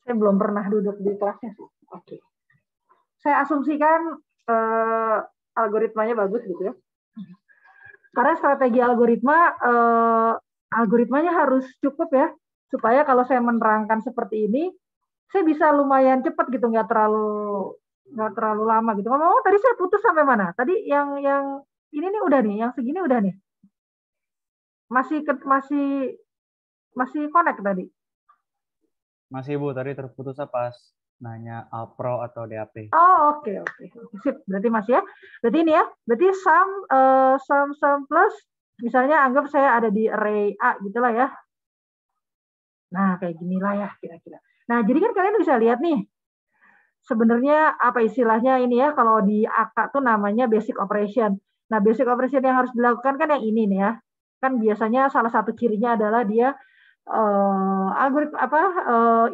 Saya belum pernah duduk di kelasnya sih. Oke. Saya asumsikan algoritmanya bagus gitu ya. Karena strategi algoritmanya harus cukup ya, supaya kalau saya menerangkan seperti ini, saya bisa lumayan cepat gitu, nggak terlalu lama gitu. Ngomong tadi saya putus sampai mana? Tadi yang ini nih udah nih, yang segini udah nih. Masih connect tadi? Masih Bu, tadi terputus pas nanya Alpro atau DAP. Oh, oke. Sip, berarti masih ya. Berarti ini ya, berarti sum plus, misalnya anggap saya ada di array A gitulah ya. Nah, kayak ginilah ya kira-kira. Nah, jadi kan kalian bisa lihat nih, sebenarnya apa istilahnya ini ya, kalau di AK tuh namanya basic operation. Nah, basic operation yang harus dilakukan kan yang ini nih ya. Kan biasanya salah satu cirinya adalah dia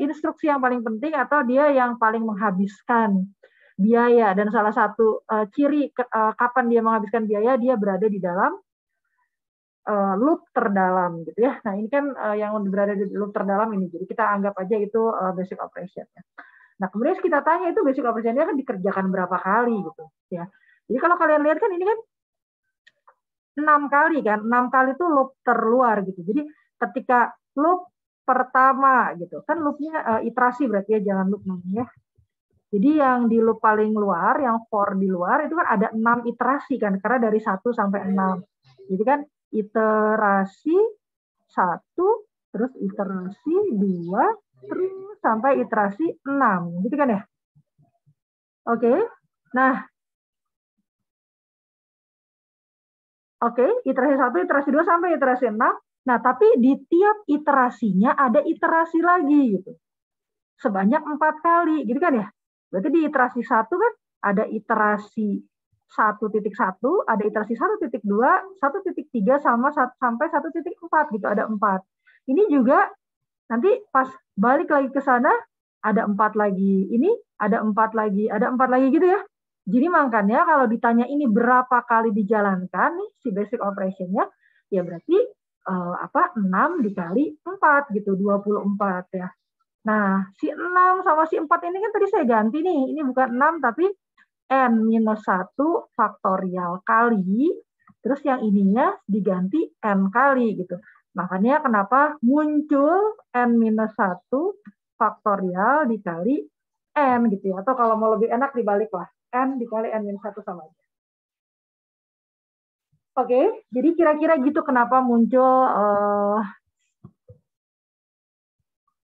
instruksi yang paling penting atau dia yang paling menghabiskan biaya, dan salah satu ciri kapan dia menghabiskan biaya, dia berada di dalam loop terdalam gitu ya. Nah, ini kan yang berada di loop terdalam ini. Jadi kita anggap aja itu basic operation. Nah, kemudian kita tanya itu basic operation-nya kan dikerjakan berapa kali gitu ya. Jadi kalau kalian lihat kan ini kan 6 kali kan, 6 kali itu loop terluar gitu. Jadi ketika loop pertama gitu, kan loopnya iterasi berarti ya, jangan loop namanya. Jadi yang di loop paling luar, yang for di luar itu kan ada 6 iterasi kan, karena dari 1 sampai 6. Jadi kan iterasi 1, terus iterasi 2, terus sampai iterasi 6. Gitu kan ya? Oke. Nah, oke, iterasi 1, iterasi 2 sampai iterasi 6. Nah, tapi di tiap iterasinya ada iterasi lagi gitu. Sebanyak 4 kali, gitu kan ya? Berarti di iterasi 1 kan ada iterasi 1.1, ada iterasi 1.2, 1.3 sama sampai 1.4 gitu, ada 4. Ini juga nanti pas balik lagi ke sana ada 4 lagi. Ini ada 4 lagi, ada 4 lagi gitu ya. Jadi makanya kalau ditanya ini berapa kali dijalankan nih si basic operation-nya, ya berarti 6 dikali 4 gitu, 24 ya. Nah, si 6 sama si 4 ini kan tadi saya ganti nih. Ini bukan 6 tapi n-1 faktorial kali, terus yang ininya diganti n kali gitu. Makanya kenapa muncul n-1 faktorial dikali n gitu ya. Atau kalau mau lebih enak dibalik lah. N dikali n-1 sama aja. Oke, jadi kira-kira gitu kenapa muncul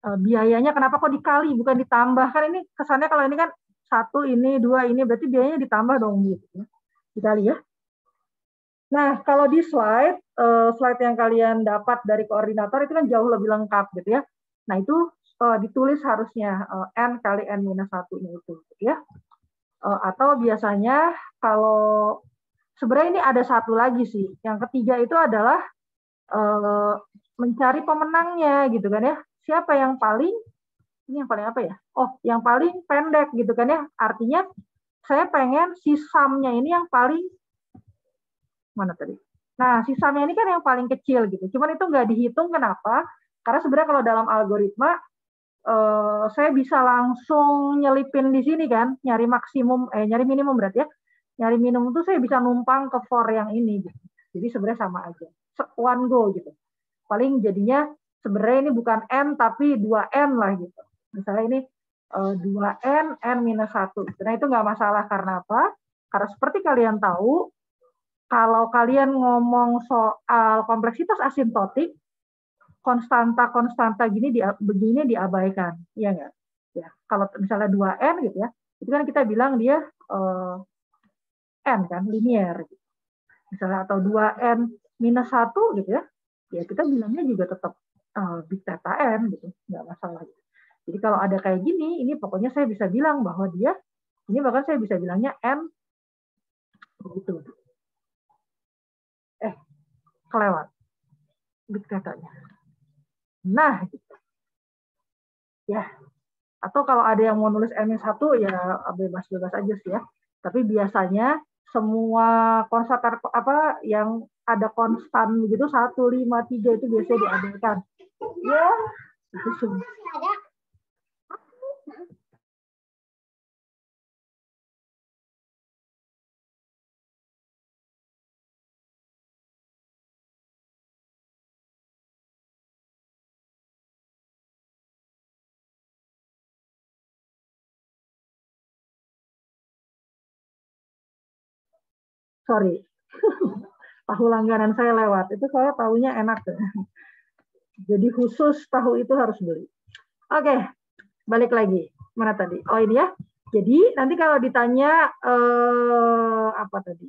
biayanya, kenapa kok dikali bukan ditambah. Kan ini kesannya kalau ini kan 1 ini, 2 ini, berarti biayanya ditambah dong gitu. Dikali ya. Nah, kalau di slide yang kalian dapat dari koordinator itu kan jauh lebih lengkap gitu ya. Nah, itu ditulis harusnya n kali n-1 ini itu gitu ya. Atau biasanya kalau sebenarnya ini ada satu lagi sih. Yang ketiga itu adalah mencari pemenangnya gitu kan ya. Siapa yang paling, ini yang paling apa ya? Oh, yang paling pendek gitu kan ya. Artinya saya pengen si sum-nya ini yang paling mana tadi? Nah, si sum-nya ini kan yang paling kecil gitu. Cuman itu nggak dihitung, kenapa? Karena sebenarnya kalau dalam algoritma saya bisa langsung nyelipin di sini kan, nyari minimum berarti ya. Nyari minimum itu saya bisa numpang ke for yang ini gitu. Jadi sebenarnya sama aja. One go gitu. Paling jadinya sebenarnya ini bukan n tapi 2n lah gitu. Misalnya ini 2n, n-1. Nah itu nggak masalah, karena apa? Karena seperti kalian tahu, kalau kalian ngomong soal kompleksitas asimtotik, konstanta begini diabaikan, iya nggak? Ya, kalau misalnya 2n gitu ya, itu kan kita bilang dia n kan, linier. Gitu. Misalnya atau 2n-1 gitu ya, ya kita bilangnya juga tetap big theta n gitu, nggak masalah. Gitu. Jadi kalau ada kayak gini, ini pokoknya saya bisa bilang bahwa dia, ini bahkan saya bisa bilangnya n begitu. Kelewat big theta-nya. Nah, gitu. Ya. Atau kalau ada yang mau nulis n-1 ya bebas-bebas aja sih ya. Tapi biasanya semua konstan yang ada konstan begitu 1, 5, 3 itu biasanya diabaikan. Ya, itu semua. Sorry. Tahu langganan saya lewat. Itu saya tahunya enak. Jadi khusus tahu itu harus beli. Oke, balik lagi. Mana tadi? Oh ini ya. Jadi nanti kalau ditanya apa tadi?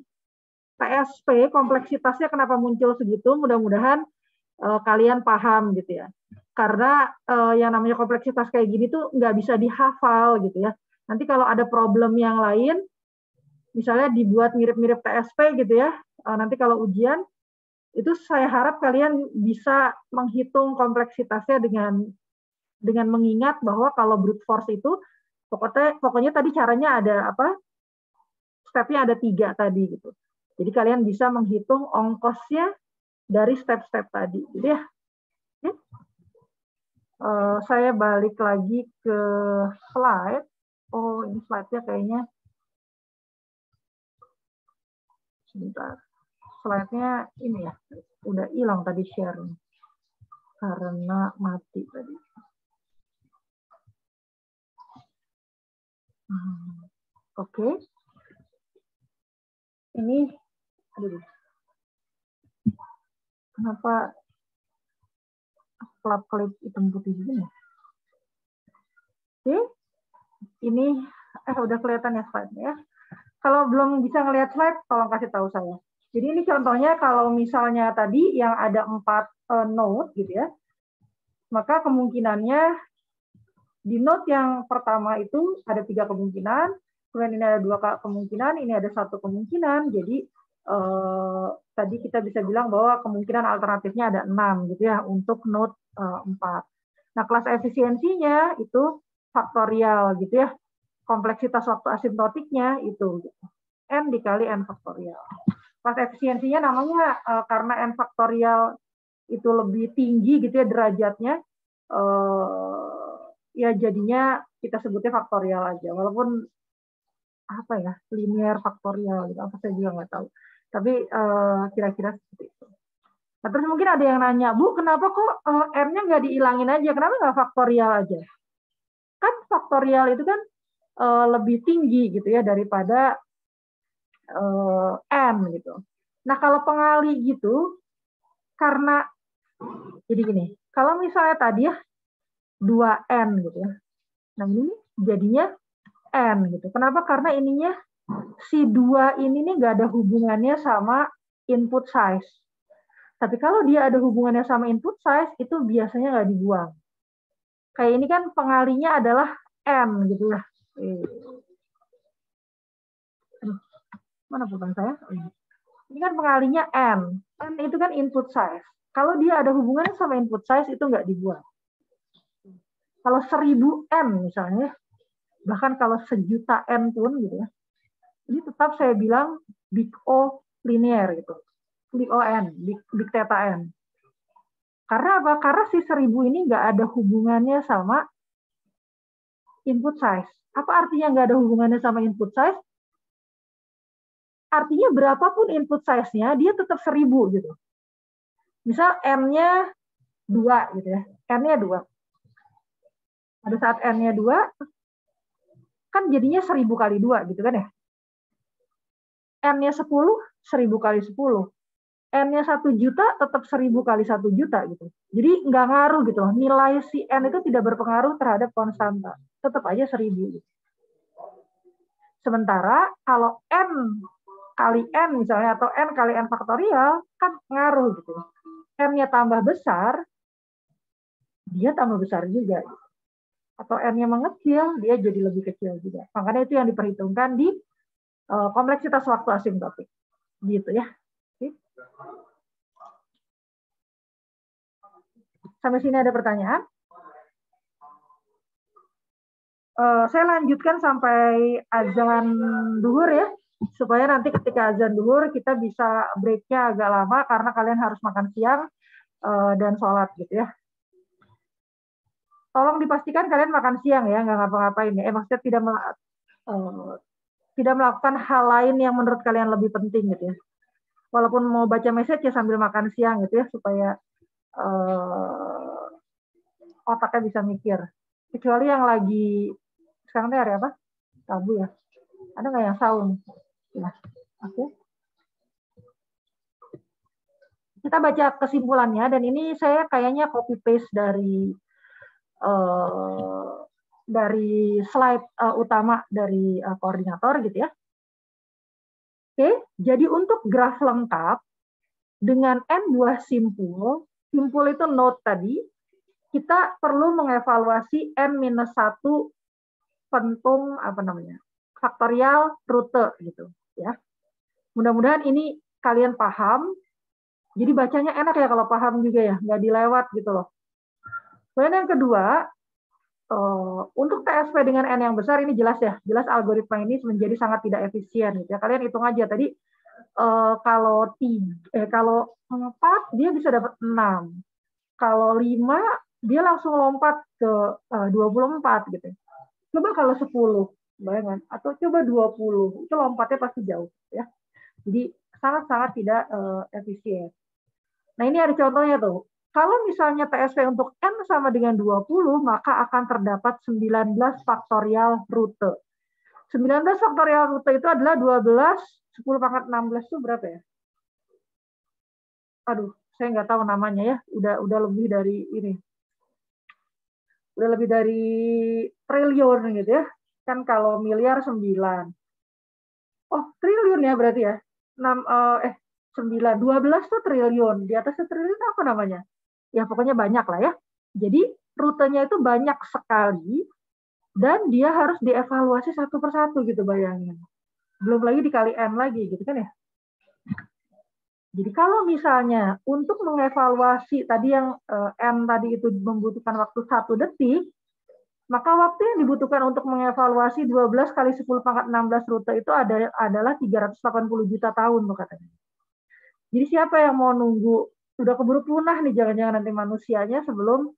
PSP kompleksitasnya kenapa muncul segitu? Mudah-mudahan kalian paham gitu ya. Karena yang namanya kompleksitas kayak gini tuh nggak bisa dihafal gitu ya. Nanti kalau ada problem yang lain, misalnya dibuat mirip-mirip PSP gitu ya, nanti kalau ujian, itu saya harap kalian bisa menghitung kompleksitasnya dengan mengingat bahwa kalau brute force itu, pokoknya tadi caranya ada apa? Stepnya ada 3 tadi gitu. Jadi kalian bisa menghitung ongkosnya dari step-step tadi. Jadi ya, saya balik lagi ke slide. Oh, ini slide-nya kayaknya. Sebentar. Slide-nya ini ya. Udah hilang tadi share-nya. Karena mati tadi. Oke. Ini, aduh. Kenapa kelap-kelip hitam putih begini? Oke. Ini, udah kelihatan ya slide-nya ya. Kalau belum bisa ngelihat slide, tolong kasih tahu saya. Jadi ini contohnya kalau misalnya tadi yang ada 4 node gitu ya, maka kemungkinannya di node yang pertama itu ada 3 kemungkinan, kemudian ini ada 2 kemungkinan, ini ada 1 kemungkinan. Jadi tadi kita bisa bilang bahwa kemungkinan alternatifnya ada 6 gitu ya untuk node 4. Nah, kelas efisiensinya itu faktorial gitu ya. Kompleksitas waktu asimptotiknya itu n dikali n faktorial. Kelas efisiensinya namanya karena n faktorial itu lebih tinggi gitu ya derajatnya, ya jadinya kita sebutnya faktorial aja. Walaupun apa ya, linear faktorial gitu, apa saya juga nggak tahu. Tapi kira-kira seperti itu. Nah, terus mungkin ada yang nanya, Bu, kenapa kok n-nya nggak dihilangin aja? Kenapa nggak faktorial aja? Kan faktorial itu kan lebih tinggi gitu ya daripada n gitu. Nah, kalau pengali gitu, karena jadi gini, kalau misalnya tadi ya 2n gitu ya. Nah, ini jadinya n gitu. Kenapa? Karena ininya si 2 ini nih nggak ada hubungannya sama input size. Tapi kalau dia ada hubungannya sama input size, itu biasanya nggak dibuang. Kayak ini kan pengalinya adalah n gitu ya. Mana bukan saya? Ini kan pengalinya n. N itu kan input size. Kalau dia ada hubungannya sama input size, itu nggak dibuang. Kalau 1000 n misalnya, bahkan kalau 1.000.000 n pun gitu ya, ini tetap saya bilang big O linear gitu. Big O n, big theta n. Karena apa? Karena si 1000 ini nggak ada hubungannya sama input size. Apa artinya nggak ada hubungannya sama input size? Artinya berapapun input size-nya, dia tetap 1000 gitu. Misal n-nya 2 gitu ya. N-nya 2. Pada saat n-nya 2, kan jadinya 1000 kali 2 gitu kan ya. N-nya 10, 1000 kali 10. N-nya 1 juta, tetap 1000 kali 1 juta gitu. Jadi nggak ngaruh gitu. Nilai si n itu tidak berpengaruh terhadap konstanta. Tetap aja 1000 gitu. Sementara kalau n kali n misalnya, atau n kali n faktorial, kan ngaruh gitu. N-nya tambah besar, dia tambah besar juga. Atau n-nya mengecil, dia jadi lebih kecil juga. Makanya itu yang diperhitungkan di kompleksitas waktu asimptotik. Gitu ya. Oke. Sampai sini ada pertanyaan? Saya lanjutkan sampai azan duhur ya. Supaya nanti ketika azan duhur kita bisa break-nya agak lama karena kalian harus makan siang dan sholat gitu ya. Tolong dipastikan kalian makan siang ya, nggak ngapa-ngapain ya. Maksudnya tidak melakukan hal lain yang menurut kalian lebih penting gitu ya. Walaupun mau baca message ya sambil makan siang gitu ya, supaya otaknya bisa mikir. Kecuali yang lagi, sekarang ini hari apa? Rabu ya. Ada nggak yang saum? Ya, oke. Kita baca kesimpulannya, dan ini saya kayaknya copy paste dari slide utama dari koordinator gitu ya. Oke, jadi untuk graf lengkap dengan N buah simpul itu node tadi, kita perlu mengevaluasi N-1 pentung faktorial rute gitu ya. Mudah-mudahan ini kalian paham. Jadi bacanya enak ya kalau paham juga ya, nggak dilewat gitu loh. Kemudian yang kedua, untuk TSP dengan N yang besar ini jelas ya, jelas algoritma ini menjadi sangat tidak efisien gitu ya. Kalian hitung aja tadi kalau 4 dia bisa dapat 6. Kalau 5 dia langsung lompat ke 24 gitu. Coba kalau 10, bayangkan, atau coba 20, itu lompatnya pasti jauh ya. Jadi sangat-sangat tidak efisien. Nah, ini ada contohnya tuh. Kalau misalnya TSP untuk N sama dengan 20, maka akan terdapat 19 faktorial rute. 19 faktorial rute itu adalah 12, 10 pangkat 16 itu berapa ya? Aduh, saya nggak tahu namanya ya. Udah lebih dari ini. Udah lebih dari triliun gitu ya. Kan kalau miliar 9. Oh, triliun ya berarti ya. 9, 12 tuh triliun. Di atasnya triliun apa namanya? Ya pokoknya banyak lah ya. Jadi rutenya itu banyak sekali dan dia harus dievaluasi satu persatu gitu, bayangin. Belum lagi dikali N lagi gitu kan ya. Jadi kalau misalnya untuk mengevaluasi tadi yang N tadi itu membutuhkan waktu 1 detik, maka waktu yang dibutuhkan untuk mengevaluasi 12 kali 10 pangkat 16 rute itu adalah 380 juta tahun tuh katanya. Jadi siapa yang mau nunggu? Udah keburu punah nih jangan-jangan nanti manusianya sebelum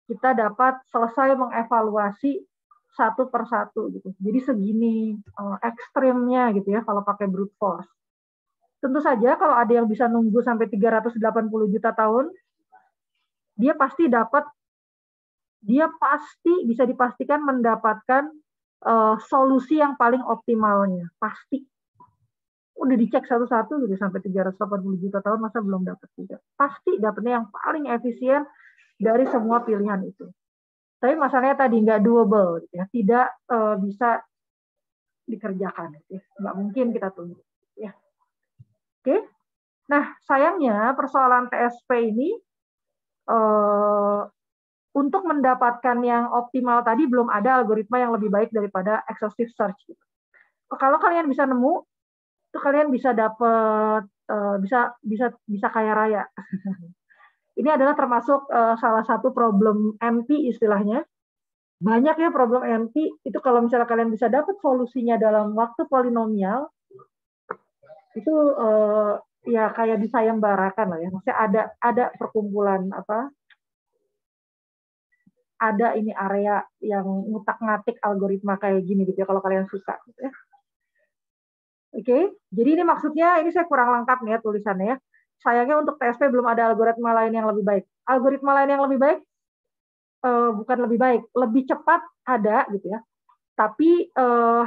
kita dapat selesai mengevaluasi satu persatu gitu. Jadi segini ekstrimnya gitu ya kalau pakai brute force. Tentu saja kalau ada yang bisa nunggu sampai 380 juta tahun, dia pasti bisa dipastikan mendapatkan solusi yang paling optimalnya. Pasti. Udah dicek satu-satu gitu sampai 380 juta tahun masa belum dapat juga. Pasti dapatnya yang paling efisien dari semua pilihan itu. Tapi masalahnya tadi nggak doable, gitu ya. Tidak bisa dikerjakan, gitu ya. Nggak mungkin kita tunggu. Ya. Oke. Nah, sayangnya persoalan TSP ini untuk mendapatkan yang optimal tadi belum ada algoritma yang lebih baik daripada exhaustive search. Gitu. Kalau kalian bisa nemu, itu kalian bisa dapat bisa kaya raya. Ini adalah termasuk salah satu problem NP istilahnya. Banyak ya problem NP itu kalau misalnya kalian bisa dapat solusinya dalam waktu polinomial itu ya kayak disayembarakan lah ya. Maksudnya ada perkumpulan ada ini area yang ngutak-ngatik algoritma kayak gini gitu ya kalau kalian suka gitu ya. Oke, jadi ini maksudnya ini saya kurang lengkap nih ya tulisannya ya. Sayangnya untuk TSP belum ada algoritma lain yang lebih baik. Algoritma lain yang lebih baik bukan lebih baik, lebih cepat ada gitu ya. Tapi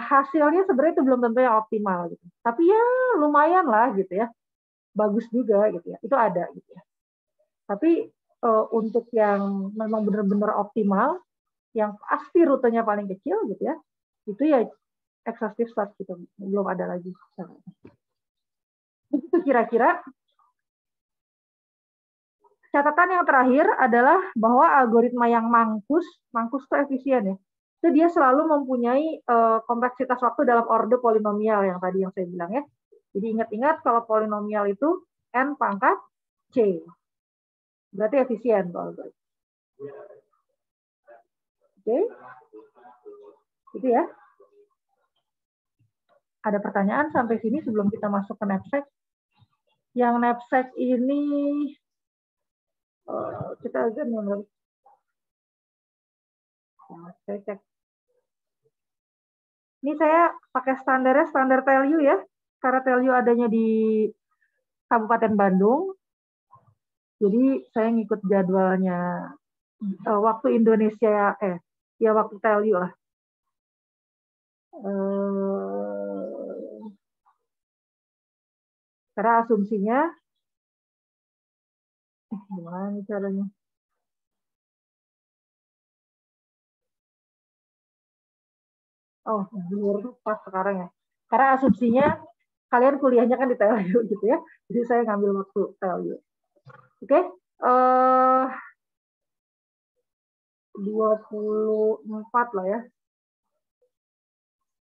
hasilnya sebenarnya itu belum tentu yang optimal gitu. Tapi ya lumayan lah gitu ya. Bagus juga gitu ya. Itu ada gitu ya. Tapi untuk yang memang benar-benar optimal, yang pasti rutenya paling kecil gitu ya. Itu ya exhaustive search gitu. Belum ada lagi. Itu kira-kira. Catatan yang terakhir adalah bahwa algoritma yang mangkus itu efisien ya. Itu dia selalu mempunyai kompleksitas waktu dalam orde polinomial yang tadi yang saya bilang ya. Jadi ingat-ingat kalau polinomial itu n pangkat c. Berarti efisien kalau algoritma. Oke. Itu ya. Ada pertanyaan sampai sini sebelum kita masuk ke knapsack? Yang knapsack ini kita agak menurut saya cek. Ini saya pakai standar value ya, karena value adanya di Kabupaten Bandung. Jadi saya ngikut jadwalnya waktu Indonesia, ya waktu value lah. Karena asumsinya Gimana nih caranya? Oh, jujur pas sekarang ya. Karena asumsinya kalian kuliahnya kan di TLU gitu ya. Jadi saya ngambil waktu TLU. Oke. 24 lah ya.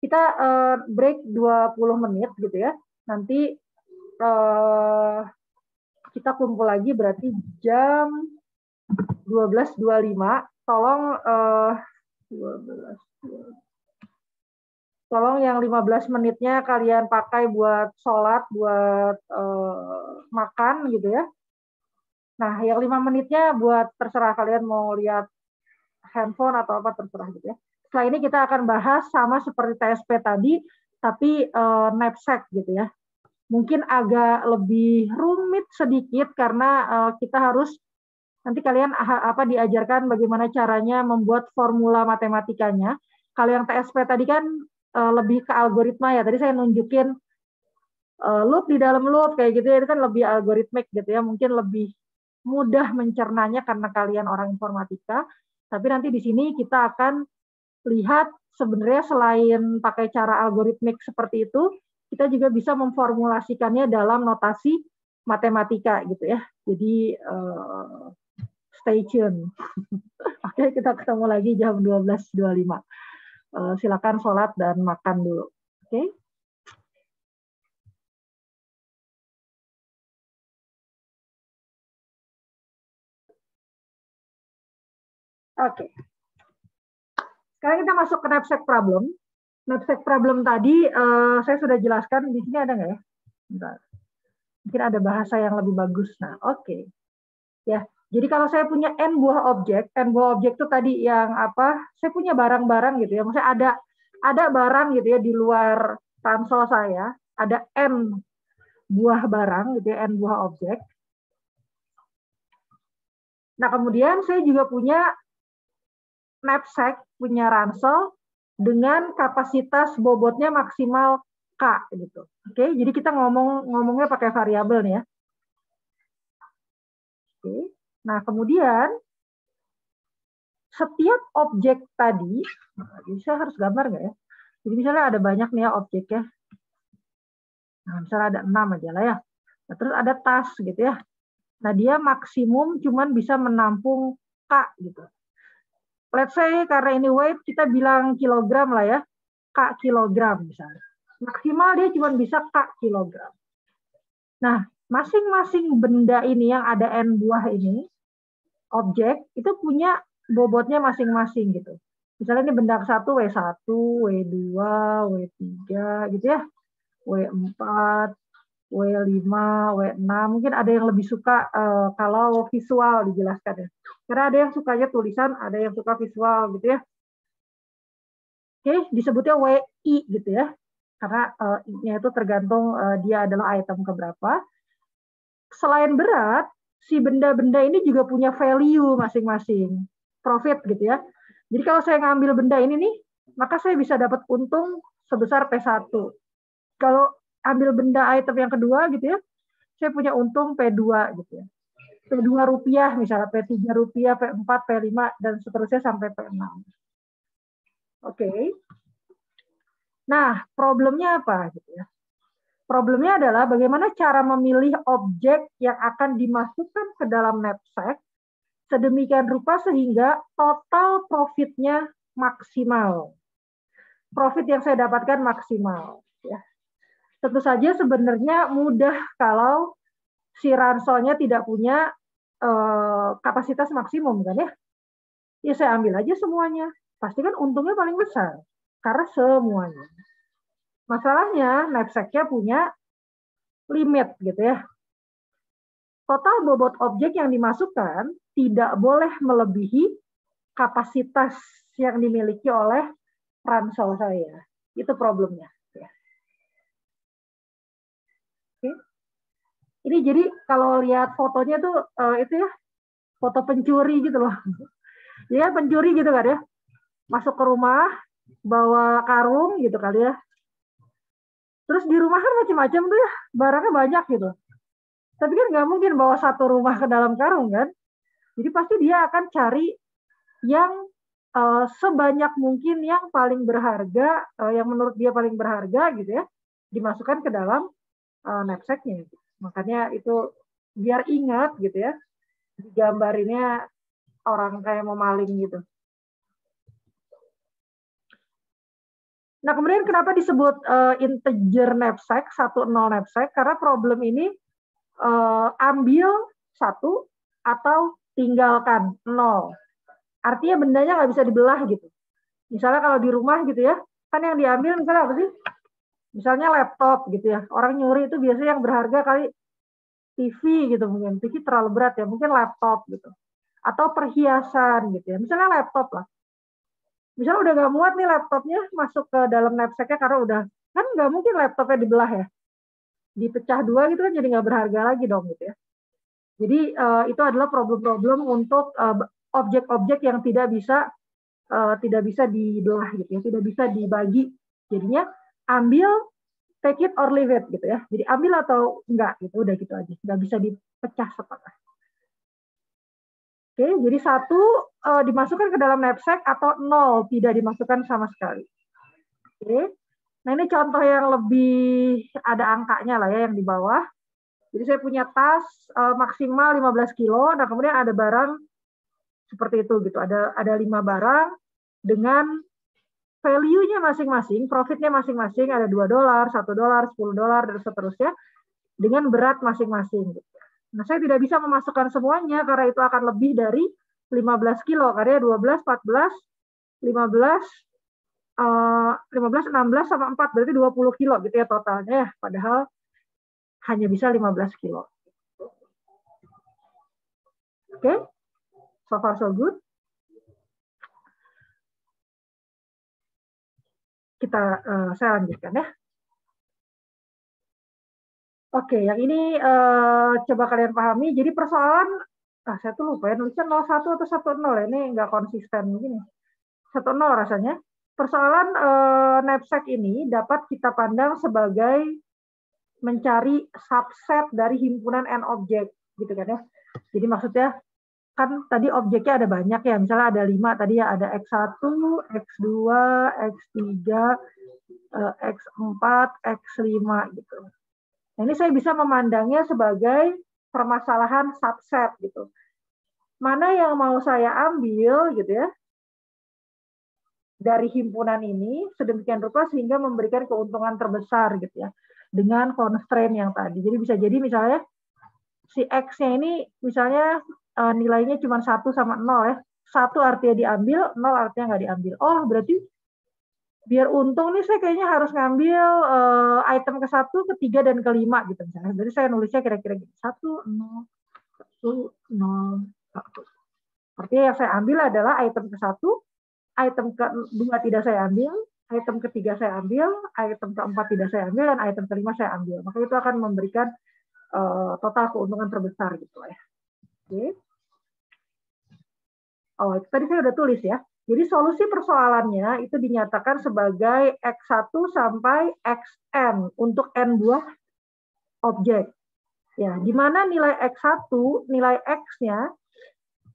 Kita break 20 menit gitu ya. Nanti kita kumpul lagi berarti jam 12.25. Tolong 12. Tolong yang 15 menitnya kalian pakai buat sholat, buat makan gitu ya. Nah, yang 5 menitnya buat terserah kalian mau lihat handphone atau apa terserah gitu ya. Setelah ini kita akan bahas sama seperti TSP tadi, tapi knapsack gitu ya. Mungkin agak lebih rumit sedikit karena kita harus nanti kalian diajarkan bagaimana caranya membuat formula matematikanya. Kalau yang TSP tadi kan lebih ke algoritma ya. Tadi saya nunjukin loop di dalam loop kayak gitu ya, itu kan lebih algoritmik gitu ya. Mungkin lebih mudah mencernanya karena kalian orang informatika. Tapi nanti di sini kita akan lihat sebenarnya selain pakai cara algoritmik seperti itu, kita juga bisa memformulasikannya dalam notasi matematika gitu ya. Jadi stay tune. Oke, kita ketemu lagi jam 12.25. Silakan sholat dan makan dulu. Oke. Oke. Sekarang kita masuk ke knapsack problem. Knapsack problem tadi saya sudah jelaskan. Di sini ada nggak ya? Bentar. Mungkin ada bahasa yang lebih bagus. Nah, oke. Ya, jadi kalau saya punya n buah objek itu tadi yang apa? Saya punya barang-barang gitu ya. Maksudnya ada barang gitu ya di luar ransel saya. Ada n buah barang gitu ya, n buah objek. Nah, kemudian saya juga punya knapsack, punya ransel dengan kapasitas bobotnya maksimal K gitu. Oke, jadi kita ngomongnya pakai variabel nih ya. Oke. Nah, kemudian setiap objek tadi, bisa harus gambar nggak ya? Jadi misalnya ada banyak nih ya objeknya. Nah, misalnya ada 6 aja lah ya. Nah, terus ada tas gitu ya. Nah, dia maksimum cuman bisa menampung K gitu. Let's say karena ini weight, kita bilang kilogram lah ya. K kilogram misalnya. Maksimal dia cuma bisa K kilogram. Nah, masing-masing benda ini yang ada N buah ini, objek, itu punya bobotnya masing-masing gitu. Misalnya ini benda 1, W1, W2, W3 gitu ya. W4, W5, W6. Mungkin ada yang lebih suka kalau visual dijelaskan ya. Karena ada yang sukanya tulisan, ada yang suka visual gitu ya. Oke, disebutnya WI gitu ya. Karena I-nya itu tergantung dia adalah item keberapa. Selain berat, si benda-benda ini juga punya value masing-masing. Profit gitu ya. Jadi kalau saya ngambil benda ini nih, maka saya bisa dapat untung sebesar P1. Kalau ambil benda item yang kedua gitu ya, saya punya untung P2 gitu ya. P2 rupiah misalnya, P3 rupiah, P4, P5, dan seterusnya sampai P6. Oke. Nah, problemnya apa gitu ya? Problemnya adalah bagaimana cara memilih objek yang akan dimasukkan ke dalam knapsack sedemikian rupa sehingga total profitnya maksimal. Profit yang saya dapatkan maksimal. Ya. Tentu saja sebenarnya mudah kalau si ranselnya tidak punya kapasitas maksimum kan ya. Ya saya ambil aja semuanya. Pasti kan untungnya paling besar. Karena semuanya. Masalahnya knapsack-nya punya limit gitu ya. Total bobot objek yang dimasukkan tidak boleh melebihi kapasitas yang dimiliki oleh ransel saya. Itu problemnya. Oke. Ini jadi kalau lihat fotonya tuh itu ya foto pencuri gitu loh. Ya pencuri gitu kan ya. Masuk ke rumah, bawa karung gitu kali ya. Terus di rumah kan macam-macam tuh ya, barangnya banyak gitu. Tapi kan nggak mungkin bawa satu rumah ke dalam karung kan. Jadi pasti dia akan cari yang sebanyak mungkin yang paling berharga, yang menurut dia paling berharga gitu ya, dimasukkan ke dalam knapsacknya. Makanya itu biar ingat gitu ya, digambarinnya orang kayak mau maling gitu. Nah, kemudian kenapa disebut integer knapsack, 10 knapsack? Karena problem ini ambil 1 atau tinggalkan 0. Artinya bendanya nggak bisa dibelah gitu. Misalnya kalau di rumah gitu ya, kan yang diambil misalnya apa sih? Misalnya laptop gitu ya. Orang nyuri itu biasanya yang berharga kali TV gitu mungkin. TV terlalu berat ya, mungkin laptop gitu. Atau perhiasan gitu ya. Misalnya laptop lah. Misalnya udah nggak muat nih laptopnya masuk ke dalam knapsacknya karena udah, kan nggak mungkin laptopnya dibelah ya. Dipecah 2 gitu kan jadi nggak berharga lagi dong gitu ya. Jadi itu adalah problem-problem untuk objek-objek yang tidak bisa dibelah gitu ya, tidak bisa dibagi. Jadinya ambil, take it or leave it gitu ya. Jadi ambil atau enggak gitu, udah gitu aja. Nggak bisa dipecah setengah. Oke, jadi 1 dimasukkan ke dalam knapsack atau 0 tidak dimasukkan sama sekali. Oke. Nah, ini contoh yang lebih ada angkanya lah ya yang di bawah. Jadi saya punya tas maksimal 15 kilo. Nah, kemudian ada barang seperti itu gitu. Ada 5 barang dengan value-nya masing-masing, profitnya masing-masing, ada $2, $1, $10, dan seterusnya, dengan berat masing-masing. Nah, saya tidak bisa memasukkan semuanya karena itu akan lebih dari 15 kilo, karena 12, 14, 15, 16 sama 4, berarti 20 kilo gitu ya totalnya ya, padahal hanya bisa 15 kilo. Oke, so far so good. Saya lanjutkan ya. Oke, yang ini coba kalian pahami. Jadi persoalan, saya tuh lupa ya, nulisnya 01 atau 10 ya. Ini nggak konsisten begini. 10 rasanya. Persoalan knapsack ini dapat kita pandang sebagai mencari subset dari himpunan N objek, gitu kan ya. Jadi maksudnya, kan tadi objeknya ada banyak ya, misalnya ada 5 tadi ya, ada X1, X2, X3, X4, X5 gitu. Nah, ini saya bisa memandangnya sebagai permasalahan subset gitu. Mana yang mau saya ambil gitu ya dari himpunan ini sedemikian rupa sehingga memberikan keuntungan terbesar gitu ya dengan constraint yang tadi. Jadi bisa jadi misalnya si X-nya ini misalnya nilainya cuma 1 sama 0 ya. 1 artinya diambil, 0 artinya nggak diambil. Oh, berarti biar untung nih saya kayaknya harus ngambil item ke-1, ke-3, dan ke-5 gitu misalnya. Jadi saya nulisnya kira-kira gitu. 1, 0, 1, 0, 1. Artinya yang saya ambil adalah item ke-1, item ke-2 tidak saya ambil, item ke-3 saya ambil, item ke-4 tidak saya ambil, dan item ke-5 saya ambil. Maka itu akan memberikan total keuntungan terbesar gitu ya. Oke. Oh, itu tadi saya udah tulis ya. Jadi solusi persoalannya itu dinyatakan sebagai X1 sampai Xn untuk N buah objek. Ya, di mana nilai X1, nilai X-nya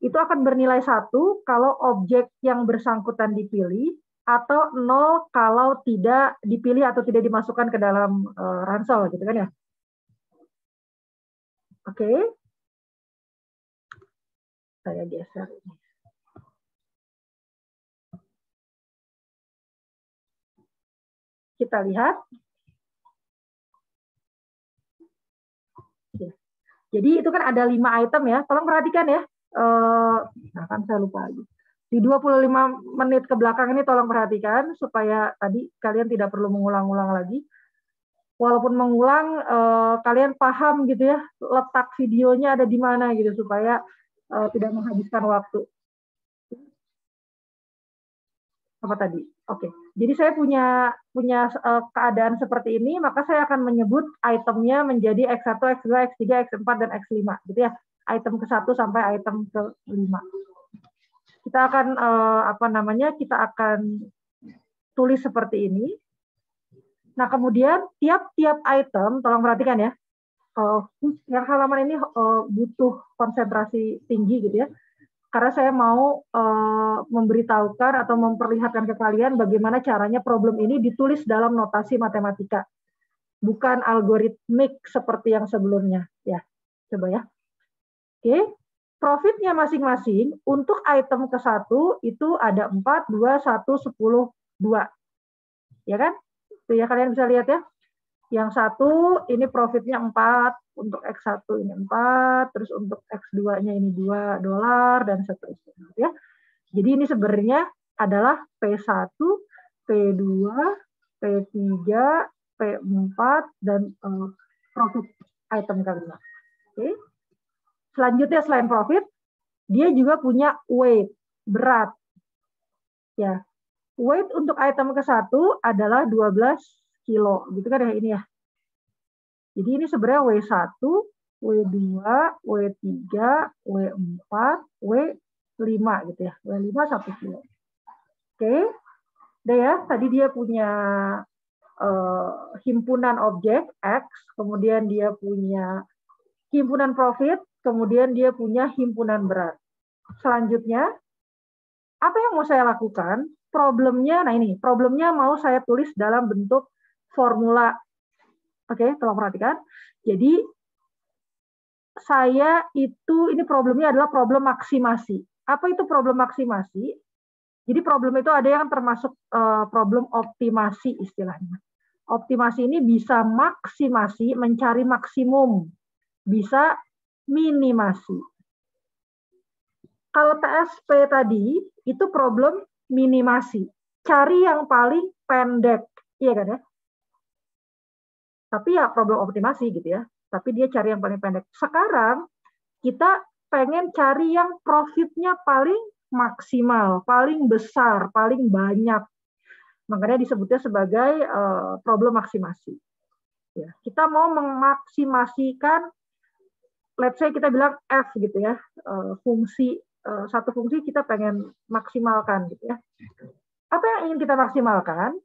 itu akan bernilai 1 kalau objek yang bersangkutan dipilih, atau 0 kalau tidak dipilih atau tidak dimasukkan ke dalam ransel gitu kan ya. Oke. Saya geser ini. Kita lihat. Jadi itu kan ada 5 item ya. Tolong perhatikan ya. Nah kan saya lupa lagi. Di 25 menit ke belakang ini tolong perhatikan supaya tadi kalian tidak perlu mengulang-ulang lagi. Walaupun mengulang, kalian paham gitu ya, letak videonya ada di mana gitu supaya tidak menghabiskan waktu. Apa tadi? Oke. Jadi saya punya keadaan seperti ini, maka saya akan menyebut itemnya menjadi X1, X2, X3, X4, dan X5 gitu ya. Item ke-1 sampai item ke-5. Kita akan kita akan tulis seperti ini. Nah, kemudian tiap-tiap item, tolong perhatikan ya. yang halaman ini butuh konsentrasi tinggi gitu ya. Karena saya mau memberitahukan atau memperlihatkan ke kalian bagaimana caranya problem ini ditulis dalam notasi matematika. Bukan algoritmik seperti yang sebelumnya. Ya, coba ya. Oke, profitnya masing-masing untuk item ke-1 itu ada 4, 2, 1, 10, 2. Ya kan? Itu ya, kalian bisa lihat ya. Yang satu ini profitnya 4, untuk X1 ini 4, terus untuk X2-nya ini $2, dan seterusnya. Ya. Jadi ini sebenarnya adalah P1, P2, P3, P4, dan profit item kelima. Oke. Selanjutnya selain profit, dia juga punya weight, berat. Ya. Weight untuk item ke-1 adalah 12 kilo, gitu kan ya ini ya. Jadi ini sebenarnya W1, W2, W3, W4, W5 gitu ya. W5 1 kilo. Oke. Udah ya, tadi dia punya himpunan objek X, kemudian dia punya himpunan profit, kemudian dia punya himpunan berat. Selanjutnya, apa yang mau saya lakukan? Problemnya, nah ini, problemnya mau saya tulis dalam bentuk formula. Oke, tolong perhatikan. Jadi, ini problemnya adalah problem maksimasi. Apa itu problem maksimasi? Jadi problem itu ada yang termasuk problem optimasi istilahnya. Optimasi ini bisa maksimasi, mencari maksimum. Bisa minimasi. Kalau TSP tadi, itu problem minimasi. Cari yang paling pendek. Iya kan ya? Tapi ya problem optimasi gitu ya. Tapi dia cari yang paling pendek. Sekarang, kita pengen cari yang profitnya paling maksimal, paling besar, paling banyak. Makanya disebutnya sebagai problem maksimasi. Ya, kita mau memaksimasikan, let's say kita bilang F gitu ya, satu fungsi kita pengen maksimalkan gitu ya. Apa yang ingin kita maksimalkan?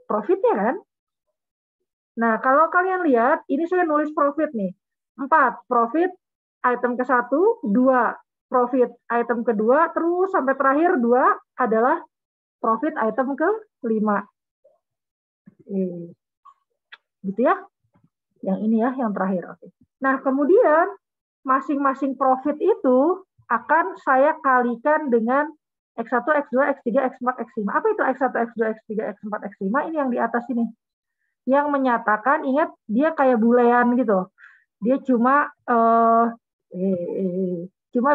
Profitnya kan? Nah, kalau kalian lihat, ini saya nulis profit nih. 4, profit item ke-1, 2, profit item kedua, terus sampai terakhir 2 adalah profit item ke-5. Gitu ya. Yang ini ya, yang terakhir. Oke. Nah, kemudian masing-masing profit itu akan saya kalikan dengan X1, X2, X3, X4, X5. Apa itu X1, X2, X3, X4, X5? Ini yang di atas ini. Yang menyatakan, ingat, dia kayak boolean gitu. Dia cuma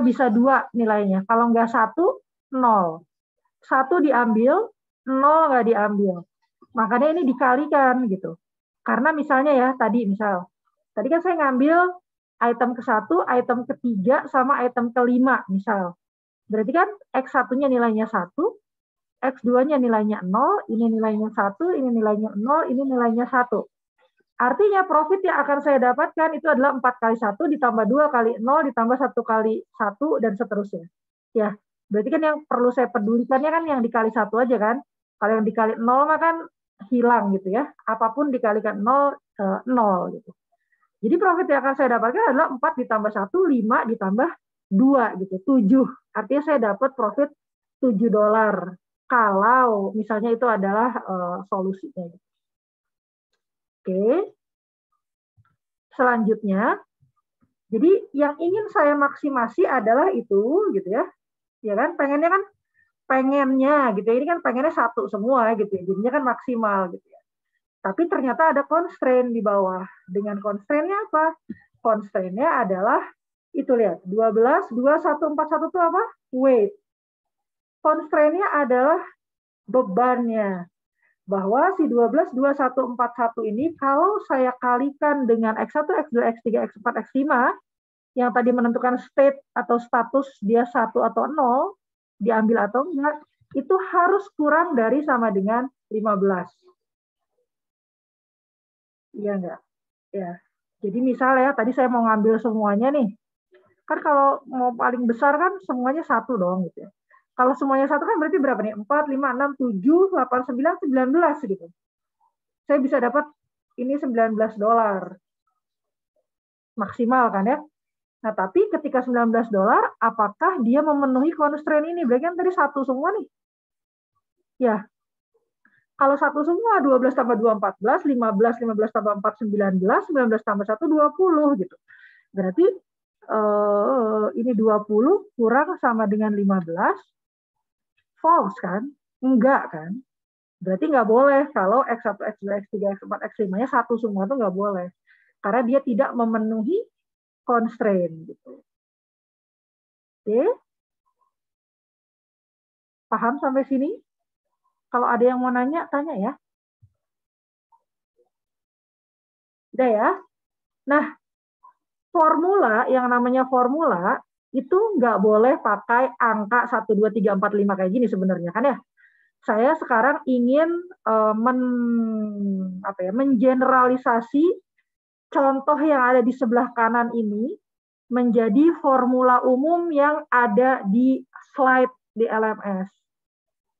bisa 2 nilainya. Kalau nggak 1, 0. 1 diambil, 0 nggak diambil. Makanya ini dikalikan gitu. Karena misalnya ya, tadi kan saya ngambil item ke-1, item ke-3, sama item ke-5 misal. Berarti kan X1-nya nilainya 1, X2-nya nilainya 0, ini nilainya 1, ini nilainya 0, ini nilainya 1. Artinya profit yang akan saya dapatkan itu adalah 4 kali 1 ditambah 2 kali 0 ditambah 1 kali 1 dan seterusnya. Ya, berarti kan yang perlu saya pedulikannya kan yang dikali 1 aja kan. Kalau yang dikali 0 mah kan hilang gitu ya. Apapun dikalikan 0, 0 gitu. Jadi profit yang akan saya dapatkan adalah 4 ditambah 1, 5 ditambah 2 gitu, 7. Artinya saya dapat profit $7. Kalau misalnya itu adalah solusinya. Oke. Selanjutnya, jadi yang ingin saya maksimasi adalah itu gitu ya. Ya kan, pengennya gitu. Ini kan pengennya 1 semua gitu ya. Jadinya kan maksimal gitu ya. Tapi ternyata ada constraint di bawah. Dengan constraint-nya apa? Constraint-nya adalah itu lihat, 12, 2, 1, 4, 1 itu apa? Weight. Constraint-nya adalah bebannya. Bahwa si 12, 2, 1, 4, 1 ini kalau saya kalikan dengan X1, X2, X3, X4, X5 yang tadi menentukan state atau status dia 1 atau 0, diambil atau enggak, itu harus kurang dari sama dengan 15. Iya enggak? Ya. Jadi misalnya tadi saya mau ngambil semuanya nih. Kan kalau mau paling besar kan semuanya 1 dong gitu ya. Kalau semuanya 1 kan berarti berapa nih? 4, 5, 6, 7, 8, 9, 19 gitu. Saya bisa dapat ini $19. Maksimal kan ya. Nah, tapi ketika $19, apakah dia memenuhi constraint ini? Berarti kan tadi satu semua nih. Ya, kalau satu semua 12 tambah 2, 14, 15, 15 tambah 4, 19, 19 tambah 1, 20 gitu. Berarti ini 20 kurang sama dengan 15, false kan? Enggak kan? Berarti nggak boleh kalau X1, X2, X3, X4, X5-nya satu semua itu nggak boleh. Karena dia tidak memenuhi constraint gitu. Oke? Paham sampai sini? Kalau ada yang mau nanya, tanya ya. Udah ya? Nah, formula, yang namanya formula, itu nggak boleh pakai angka 1, 2, 3, 4, 5 kayak gini sebenarnya kan ya. Saya sekarang ingin mengeneralisasi contoh yang ada di sebelah kanan ini menjadi formula umum yang ada di slide di LMS.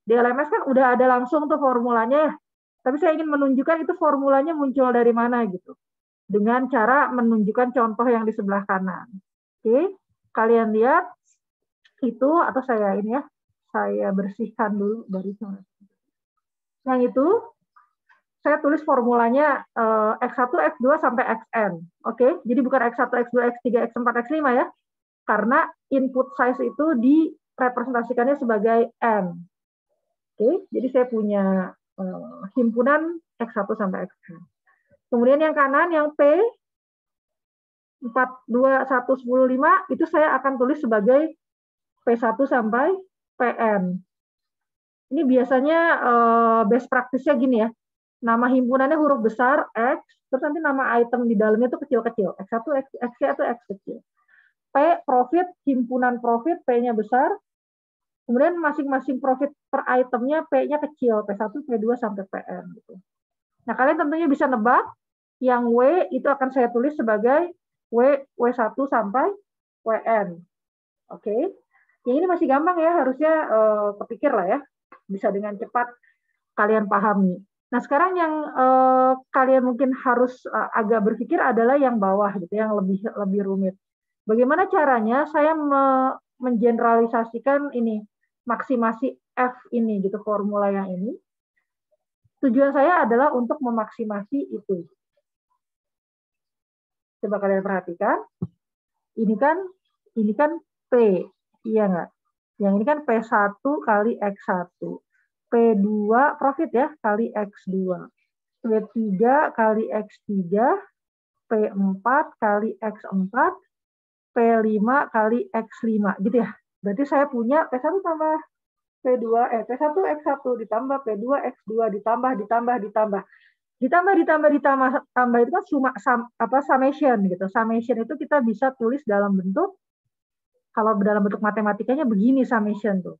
Di LMS kan udah ada langsung tuh formulanya ya. Tapi saya ingin menunjukkan itu formulanya muncul dari mana gitu. Dengan cara menunjukkan contoh yang di sebelah kanan. Oke, kalian lihat itu, atau saya ini ya, saya bersihkan dulu dari sana. Yang itu, saya tulis formulanya X1, X2 sampai Xn. Oke, jadi bukan X1, X2, X3, X4, X5 ya. Karena input size itu direpresentasikannya sebagai N. Oke, jadi saya punya himpunan X1 sampai Xn. Kemudian yang kanan, yang P, 4, 2, 1, 10, 5, itu saya akan tulis sebagai P1 sampai Pn. Ini biasanya best practice-nya gini ya. Nama himpunannya huruf besar, X, terus nanti nama item di dalamnya itu kecil-kecil. X1, X atau X kecil. P, profit, himpunan profit, P-nya besar. Kemudian masing-masing profit per itemnya P-nya kecil, P1, P2, sampai Pn. Gitu. Nah, kalian tentunya bisa nebak, yang W itu akan saya tulis sebagai W1 sampai Wn. Oke. Yang ini masih gampang ya, harusnya kepikir lah ya. Bisa dengan cepat kalian pahami. Nah, sekarang yang kalian mungkin harus agak berpikir adalah yang bawah gitu, yang lebih rumit. Bagaimana caranya saya mengeneralisasikan ini, maksimasi F ini gitu, formula yang ini. Tujuan saya adalah untuk memaksimasi itu. Coba kalian perhatikan. Ini kan P, iya nggak? Yang ini kan P1 kali X1. P2 profit ya, kali X2. P3 kali X3. P4 kali X4. P5 kali X5. Gitu ya. Berarti saya punya P1 tambah P2, P1 X1 ditambah P2 X2 ditambah itu kan summation gitu. Summation itu kita bisa tulis dalam bentuk, kalau dalam bentuk matematikanya begini summation tuh.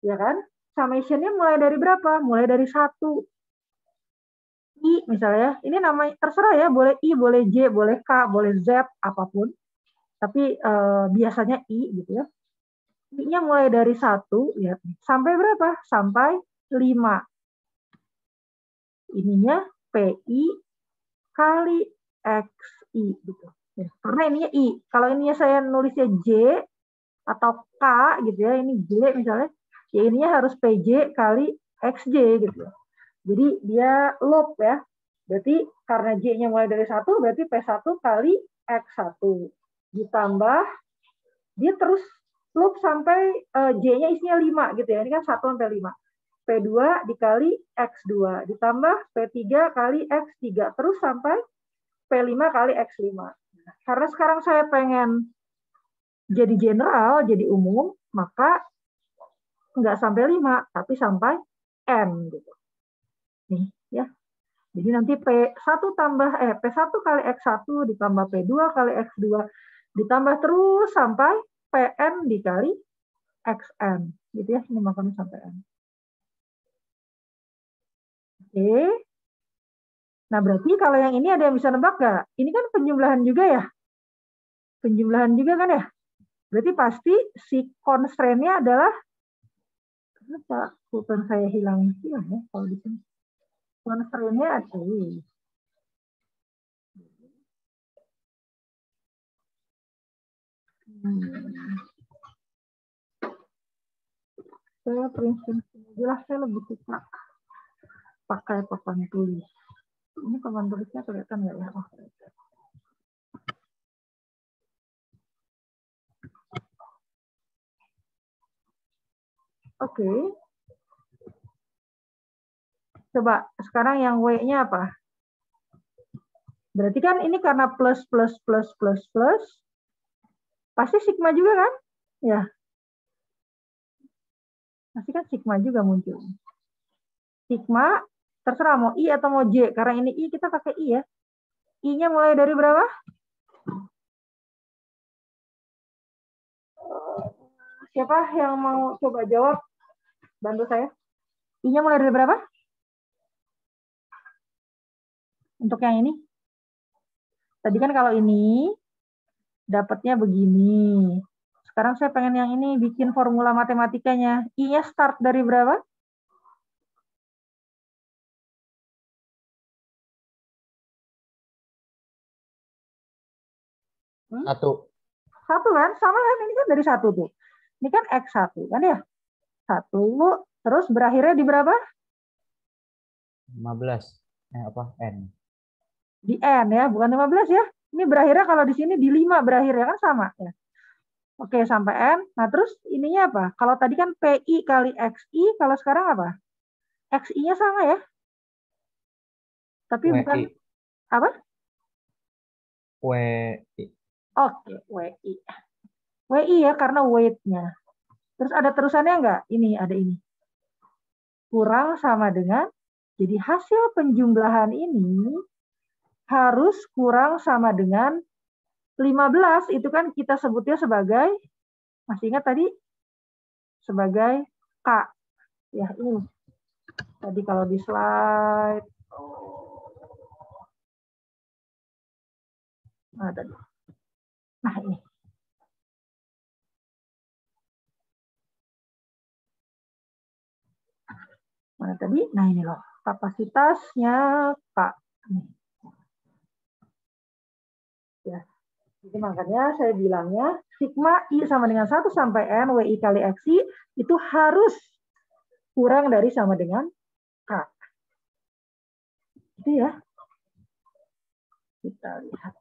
Ya kan? Summation-nya mulai dari berapa? Mulai dari 1. I misalnya, ini namanya terserah ya, boleh I, boleh J, boleh K, boleh Z, apapun. Tapi biasanya I gitu ya. I-nya mulai dari 1, ya, sampai berapa? Sampai 5. Ininya PI kali XI gitu. Ya, karena ininya I. Kalau ininya saya nulisnya J atau K gitu ya, ini J misalnya, ya ininya harus PJ kali XJ gitu. Jadi dia loop ya. Berarti karena J-nya mulai dari 1, berarti P1 kali X1. Ditambah, dia terus loop sampai J-nya isinya 5 gitu ya. Ini kan 1 sampai 5. P2 dikali X2. Ditambah P3 kali X3. Terus sampai P5 kali X5. Karena sekarang saya pengen jadi general, jadi umum, maka nggak sampai 5, tapi sampai N gitu. Nih, ya. Jadi nanti P1 kali X1 ditambah P2 kali X2 ditambah terus sampai Pn dikali Xn. Gitu ya, ini makanya sampai N. Oke. Nah, berarti kalau yang ini ada yang bisa nebak nggak? Ini kan penjumlahan juga ya? Penjumlahan juga kan ya? Berarti pasti si constraint-nya adalah, kenapa pulpen saya hilang ya kalau di sini? Constraint-nya ada. Saya prinsip jelas saya lebih suka pakai papan tulis. Ini papan tulisnya kelihatan nggak ya? Oh, Oke. Coba sekarang yang W-nya apa? Berarti kan ini karena plus, plus, plus, plus, plus. Pasti sigma juga kan? Ya. Pasti kan sigma juga muncul. Sigma, terserah mau I atau mau J. Karena ini I, kita pakai I ya. I-nya mulai dari berapa? Siapa yang mau coba jawab? Bantu saya. I-nya mulai dari berapa? Untuk yang ini. Tadi kan kalau ini dapatnya begini. Sekarang saya pengen yang ini bikin formula matematikanya. I-nya start dari berapa? Satu. Satu kan? Sama kan? Ini kan dari satu tuh. Ini kan X1 kan ya? Satu. Terus berakhirnya di berapa? 15. Apa? N. Di N ya, bukan 15 ya. Ini berakhirnya kalau di sini di 5 berakhirnya kan sama ya. Oke, sampai N. Nah, terus ininya apa? Kalau tadi kan PI kali XI, kalau sekarang apa? XI-nya sama ya. Tapi WI. bukan apa? WI. Oke, WI. WI ya, karena weight-nya. Terus ada terusannya enggak? Ini, ada ini. Kurang sama dengan, jadi hasil penjumlahan ini harus kurang sama dengan 15, itu kan kita sebutnya sebagai, masih ingat tadi? Sebagai K. Ya, ini. Tadi kalau di slide. Nah, tadi. Nah, ini. Mana tadi? Nah, ini loh. Kapasitasnya K. Nih. Ya. Jadi makanya saya bilangnya sigma I sama dengan 1 sampai N WI kali XI itu harus kurang dari sama dengan K. Itu ya. Kita lihat.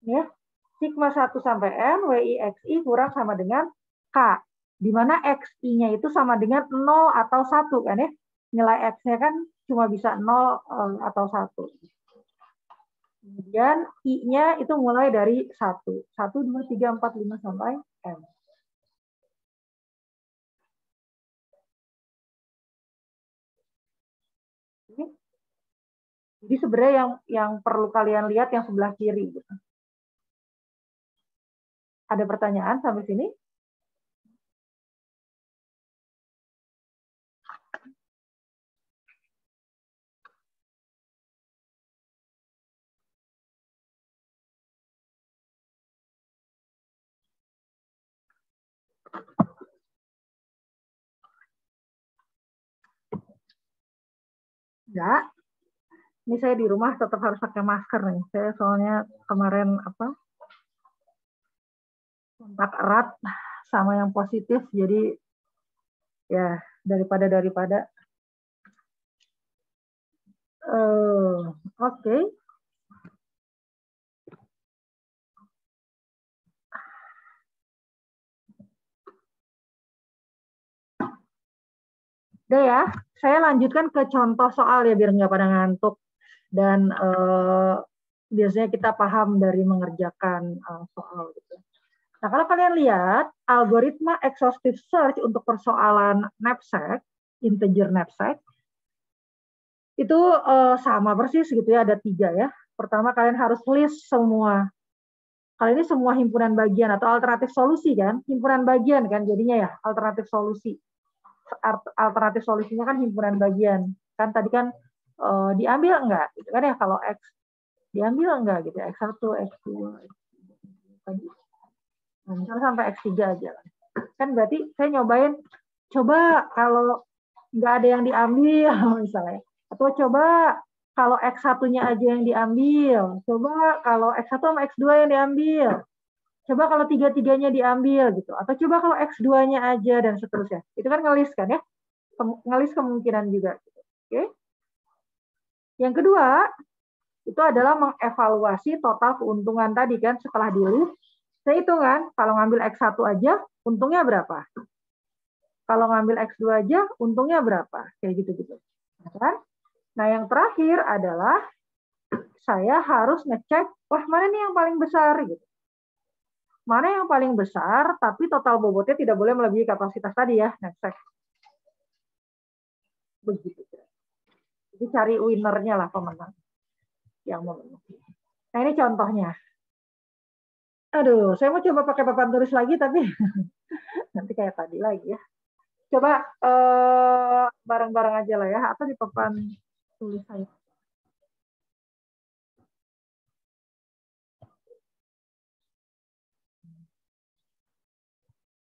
Ya. Sigma 1 sampai N, WI XI kurang sama dengan K. Di mana XI-nya itu sama dengan 0 atau 1 kan ya. Nilai X-nya kan cuma bisa 0 atau 1. Kemudian I-nya itu mulai dari 1. 1, 2, 3, 4, 5 sampai M. Jadi sebenarnya yang perlu kalian lihat yang sebelah kiri. Gitu. Ada pertanyaan sampai sini? Enggak. Ini saya di rumah tetap harus pakai masker nih. Saya soalnya kemarin kontak erat sama yang positif, jadi ya daripada. Oke. Udah ya, saya lanjutkan ke contoh soal ya biar nggak pada ngantuk dan biasanya kita paham dari mengerjakan soal gitu. Nah, kalau kalian lihat algoritma exhaustive search untuk persoalan knapsack, integer knapsack, itu sama persis gitu ya, ada 3 ya. Pertama kalian harus list semua. Kali ini semua himpunan bagian atau alternatif solusi kan, himpunan bagian kan jadinya ya, alternatif solusi. Alternatif solusinya kan himpunan bagian. Kan tadi kan diambil enggak gitu kan ya, kalau X diambil enggak gitu, X1, X2, tadi. Nah, misalnya sampai X3 aja. Kan berarti saya nyobain, coba kalau nggak ada yang diambil misalnya. Atau coba kalau X1-nya aja yang diambil. Coba kalau X1 sama X2 yang diambil. Coba kalau tiga-tiganya diambil gitu. Atau coba kalau X2-nya aja dan seterusnya. Itu kan ngelis kan ya? Ngelis kemungkinan juga. Oke. Yang kedua, itu adalah mengevaluasi total keuntungan tadi kan setelah di list. Saya hitung kan, kalau ngambil X1 aja, untungnya berapa? Kalau ngambil X2 aja, untungnya berapa? Kayak gitu-gitu. Nah, yang terakhir adalah saya harus ngecek, wah mana nih yang paling besar gitu. Mana yang paling besar, tapi total bobotnya tidak boleh melebihi kapasitas tadi ya. Ngecek. Begitu. Jadi cari winnernya lah pemenang. Yang memenuhi. Nah ini contohnya. Aduh, saya mau coba pakai papan tulis lagi, tapi nanti kayak tadi lagi ya. Coba bareng-bareng aja lah ya, atau di papan tulis saya.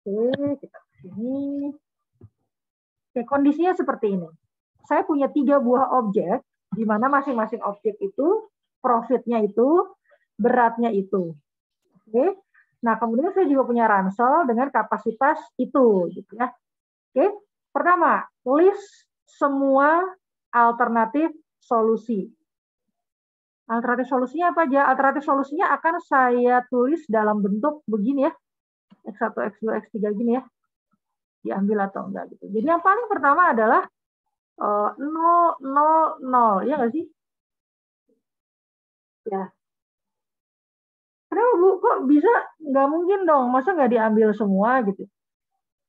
Oke, kita ke sini. Oke, kondisinya seperti ini. Saya punya 3 buah objek, di mana masing-masing objek itu, profitnya itu, beratnya itu. Oke. Nah, kemudian saya juga punya ransel dengan kapasitas itu. Gitu ya. Oke. Pertama, list semua alternatif solusi. Alternatif solusinya apa aja? Alternatif solusinya akan saya tulis dalam bentuk begini ya. X1, X2, X3 gini ya. Diambil atau enggak gitu. Jadi yang paling pertama adalah 0, 0, 0. Ya nggak sih? Ya. Kenapa Bu? Kok bisa? Nggak mungkin dong. Masa nggak diambil semua gitu?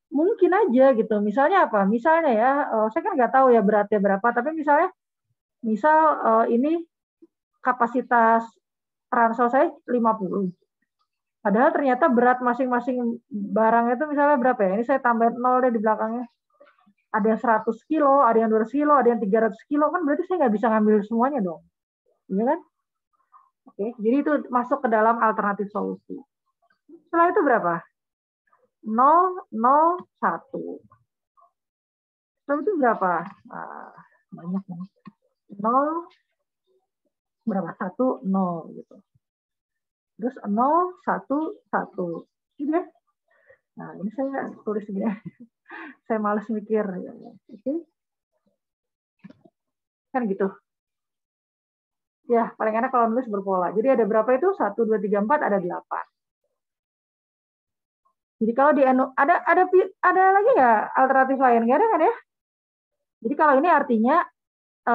Mungkin aja gitu. Misalnya apa? Misalnya ya, saya kan nggak tahu ya beratnya berapa. Tapi misalnya, ini kapasitas ransel saya 50. Padahal ternyata berat masing-masing barang itu misalnya berapa ya? Ini saya tambahin 0 deh di belakangnya. Ada yang 100 kilo, ada yang 200 kilo, ada yang 300 kilo. Kan berarti saya nggak bisa ngambil semuanya dong. Iya kan? Oke, jadi itu masuk ke dalam alternatif solusi. Setelah itu berapa? 0, 0, 1. Setelah itu berapa? Banyak ya. 0, berapa? 1, 0 gitu. Terus 0, 1, 1. Gitu ya. Nah, ini saya tulis segini. Saya males mikir. Oke. Kan gitu. Ya, paling enak kalau nulis berpola. Jadi ada berapa itu? 1, 2, 3, 4, ada 8. Jadi kalau di ada lagi nggak alternatif lain? Nggak ada kan ya? Jadi kalau ini artinya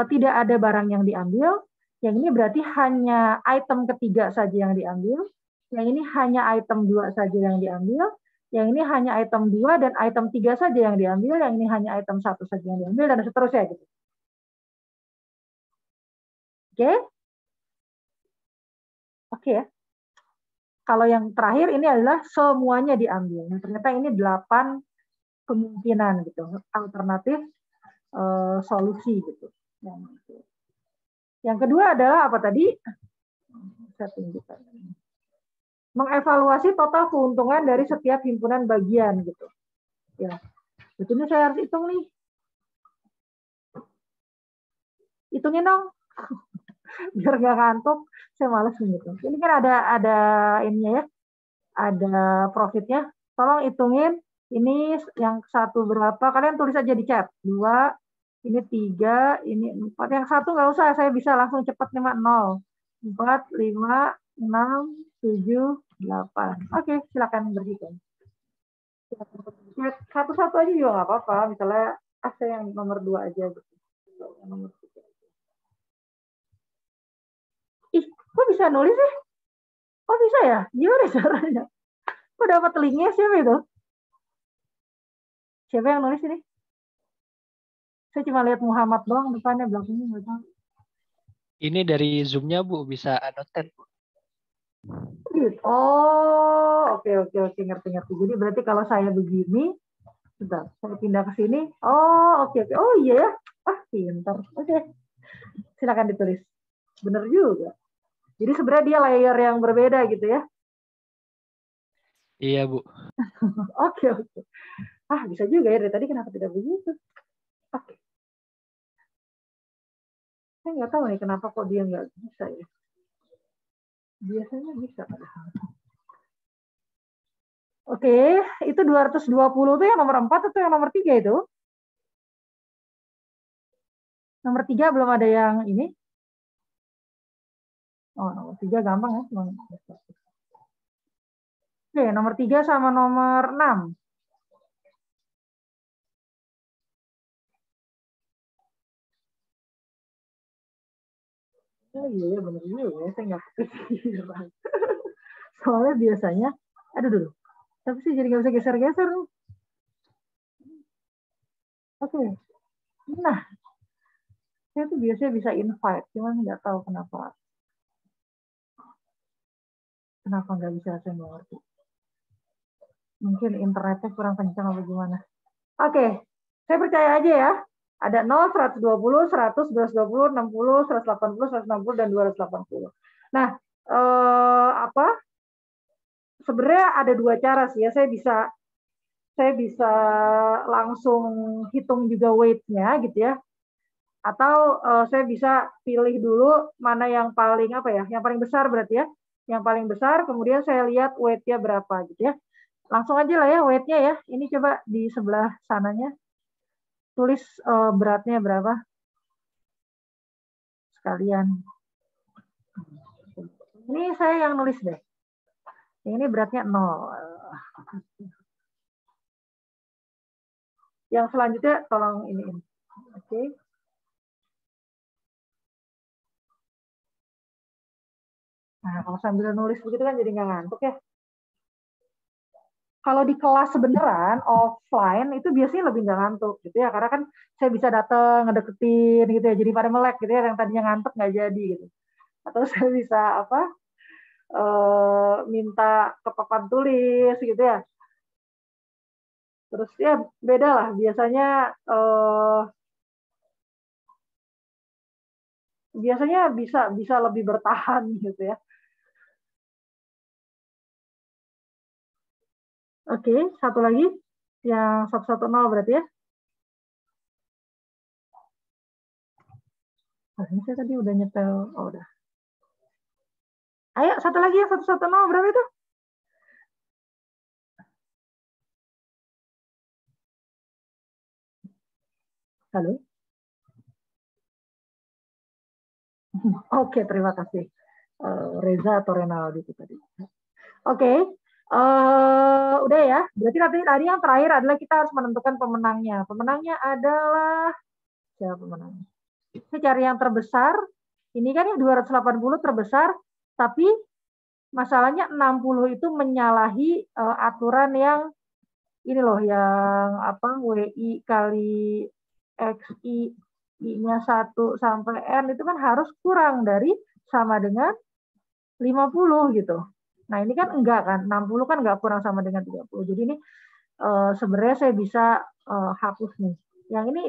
tidak ada barang yang diambil. Yang ini berarti hanya item ketiga saja yang diambil. Yang ini hanya item 2 saja yang diambil. Yang ini hanya item 2 dan item 3 saja yang diambil. Yang ini hanya item 1 saja yang diambil dan seterusnya gitu. Oke? Oke ya. Kalau yang terakhir ini adalah semuanya diambil. Nah, ternyata ini 8 kemungkinan gitu, alternatif solusi gitu. Yang kedua adalah apa tadi? Saya tunjukkan. Mengevaluasi total keuntungan dari setiap himpunan bagian gitu. Ya, ini saya harus hitung nih. Hitungin dong. Biar nggak ngantuk, saya malas gitu. Ini kan ada ininya ya, ada profitnya. Tolong hitungin ini yang satu berapa. Kalian tulis aja di chat. 2, ini 3, ini 4. Yang satu nggak usah, saya bisa langsung cepat 5, 0. 4, 5, 6, 7, 8. Oke, silakan berhitung. Satu-satu aja juga nggak apa-apa. Misalnya saya yang nomor 2 aja gitu. Nomor 3. Ih, kok bisa nulis sih? Kok bisa ya? Gimana caranya? Kok dapat linknya siapa itu? Siapa yang nulis ini? Saya cuma lihat Muhammad doang depannya, belakangnya nggak tahu. Ini dari Zoom-nya Bu, bisa annotate Bu. Oh, oke, ngerti. Jadi berarti kalau saya begini, bentar, saya pindah ke sini. Oh, oke. Oh iya ya. Ah, pintar. Oke. Silakan ditulis. Bener juga. Jadi sebenarnya dia layer yang berbeda gitu ya. Iya Bu. Oke, oke. Bisa juga ya, dari tadi kenapa tidak begitu? Oke. Saya nggak tahu nih kenapa kok dia nggak bisa ya. Biasanya bisa padahal. Oke, itu 220 itu yang nomor 4 atau yang nomor 3 itu? Nomor 3 belum ada yang ini. Oh, nomor 3 gampang ya. Oke, nomor 3 sama nomor 6. Oh iya, bener juga ya. Saya nggak kepikiran. Soalnya biasanya, aduh. Tapi sih jadi nggak bisa geser-geser. Oke. Nah, saya tuh biasanya bisa invite, cuman nggak tahu kenapa. Kenapa nggak bisa, saya nggak ngerti. Mungkin internetnya kurang kencang atau gimana. Oke, saya percaya aja ya. Ada 0, 120, 100, 220, 60, 180, 160, dan 280. Nah, sebenarnya ada dua cara sih ya. Saya bisa langsung hitung juga weight-nya gitu ya. Atau saya bisa pilih dulu mana yang paling yang paling besar berarti ya. Yang paling besar, kemudian saya lihat weight-nya berapa gitu ya. Langsung aja lah ya weight-nya ya. Ini coba di sebelah sananya. Tulis beratnya berapa. Sekalian. Ini saya yang nulis deh. Yang ini beratnya 0. Yang selanjutnya tolong ini. Oke. Nah, kalau sambil nulis begitu kan jadi nggak ngantuk ya. Kalau di kelas beneran offline itu biasanya lebih nggak ngantuk gitu ya, karena kan saya bisa datang ngedeketin gitu ya, jadi pada melek gitu ya, yang tadinya ngantuk nggak jadi gitu. Atau saya bisa minta ke papan tulis gitu ya. Terus ya beda lah biasanya bisa lebih bertahan gitu ya. Oke, satu lagi yang 110 berarti ya. Ini saya tadi udah nyetel. Oh, udah. Ayo, satu lagi ya, 110 berapa itu? Halo? Oke, terima kasih. Reza atau Renaldi itu tadi. Oke, udah ya. Berarti tadi yang terakhir adalah kita harus menentukan pemenangnya. Pemenangnya adalah siapa pemenangnya? Saya cari yang terbesar. Ini kan yang 280 terbesar, tapi masalahnya 60 itu menyalahi aturan yang ini loh, yang WI kali XI I-nya 1 sampai N itu kan harus kurang dari sama dengan 50 gitu. Nah ini kan enggak kan, 60 kan enggak kurang sama dengan 30. Jadi ini sebenarnya saya bisa hapus nih. Yang ini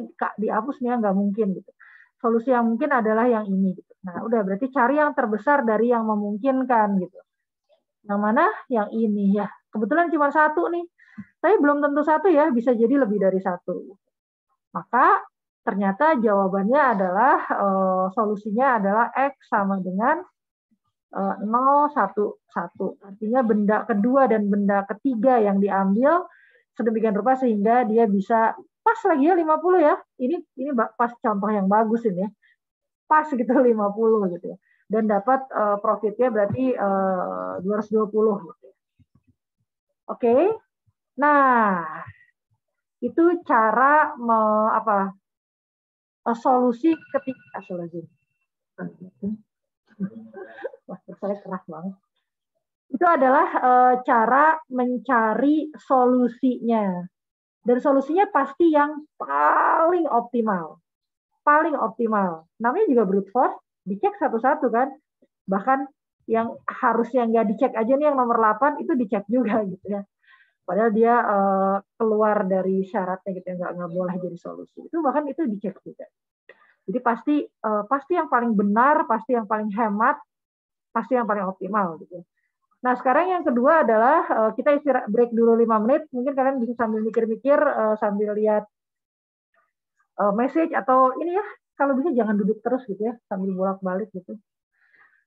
dihapus nih, enggak mungkin gitu. Solusi yang mungkin adalah yang ini gitu. Nah udah, berarti cari yang terbesar dari yang memungkinkan gitu. Yang mana? Yang ini ya. Kebetulan cuma satu nih. Tapi belum tentu satu ya, bisa jadi lebih dari satu. Maka ternyata jawabannya adalah solusinya adalah X sama dengan 0, 1, 1. Artinya benda kedua dan benda ketiga yang diambil sedemikian rupa sehingga dia bisa pas lagi ya 50 ya. Ini pas contoh yang bagus ini ya. Pas gitu 50 gitu ya. Dan dapat profitnya berarti 220 gitu ya. Oke. Nah, itu cara solusi ketika wah, saya keras banget. Itu adalah cara mencari solusinya. Dan solusinya pasti yang paling optimal. Paling optimal. Namanya juga brute force, dicek satu-satu kan. Bahkan yang harusnya nggak dicek aja nih, yang nomor 8 itu dicek juga gitu ya. Padahal dia keluar dari syaratnya gitu ya, nggak boleh jadi solusi. Itu bahkan itu dicek juga. Jadi pasti yang paling benar, pasti yang paling hemat, pasti yang paling optimal gitu. Nah, sekarang yang kedua adalah kita istirahat break dulu 5 menit. Mungkin kalian bisa sambil mikir-mikir, sambil lihat message atau ini ya, kalau bisa jangan duduk terus gitu ya, sambil bolak-balik gitu.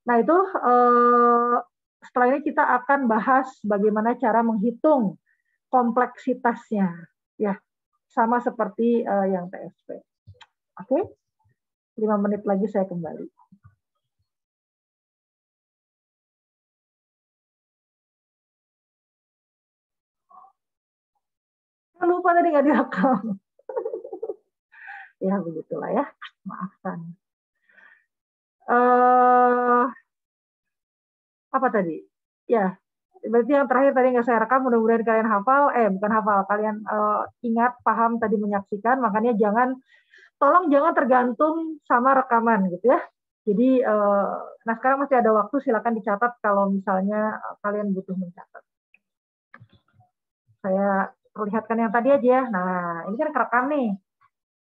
Nah, itu setelah ini kita akan bahas bagaimana cara menghitung kompleksitasnya, ya, sama seperti yang TSP. Oke, 5 menit lagi saya kembali. Lupa tadi nggak direkam. Ya begitulah ya, maafkan. Apa tadi? Ya, berarti yang terakhir tadi nggak saya rekam, mudah-mudahan kalian hafal, bukan hafal, kalian ingat, paham tadi menyaksikan, makanya tolong jangan tergantung sama rekaman gitu ya. Jadi, nah sekarang masih ada waktu, silakan dicatat kalau misalnya kalian butuh mencatat. Saya perlihatkan yang tadi aja ya. Nah, ini kan kerekam nih.